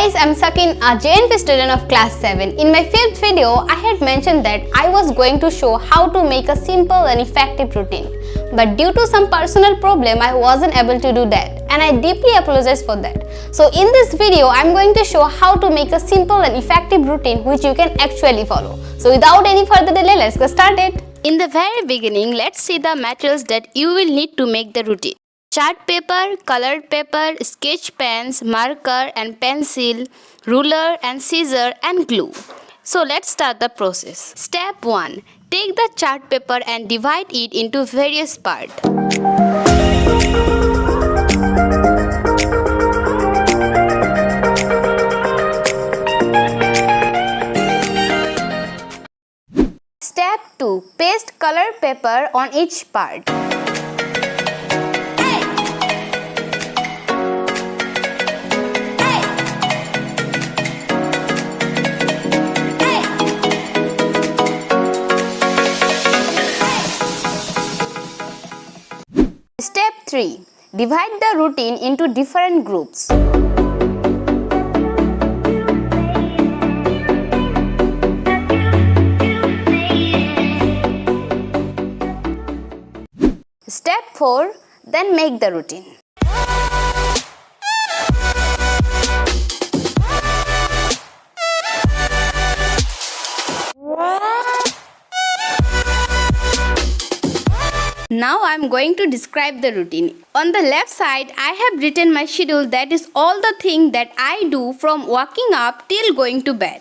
guys, I'm Sakin, a JNP student of class 7. In my 5th video, I had mentioned that I was going to show how to make a simple and effective routine. But due to some personal problem, I wasn't able to do that, and I deeply apologize for that. So in this video, I'm going to show how to make a simple and effective routine which you can actually follow. So without any further delay, let's get started. In the very beginning, let's see the materials that you will need to make the routine. Chart paper, colored paper, sketch pens, marker and pencil, ruler and scissor and glue. So let's start the process. Step 1. Take the chart paper and divide it into various parts. Step 2. Paste colored paper on each part. Step 3. Divide the routine into different groups. Step 4. Then make the routine. Now I am going to describe the routine. On the left side, I have written my schedule, that is all the things that I do from waking up till going to bed.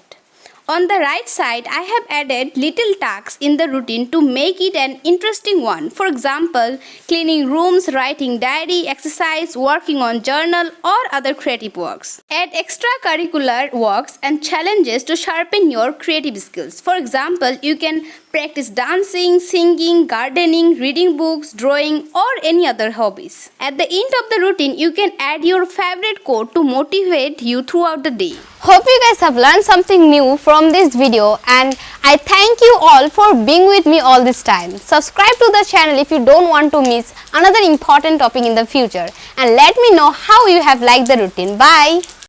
On the right side, I have added little tasks in the routine to make it an interesting one. For example, cleaning rooms, writing diary, exercise, working on journal or other creative works. Add extracurricular works and challenges to sharpen your creative skills. For example, you can practice dancing, singing, gardening, reading books, drawing or any other hobbies. At the end of the routine, you can add your favorite quote to motivate you throughout the day. Hope you guys have learned something new from this video, and I thank you all for being with me all this time. Subscribe to the channel if you don't want to miss another important topic in the future, and let me know how you have liked the routine. Bye.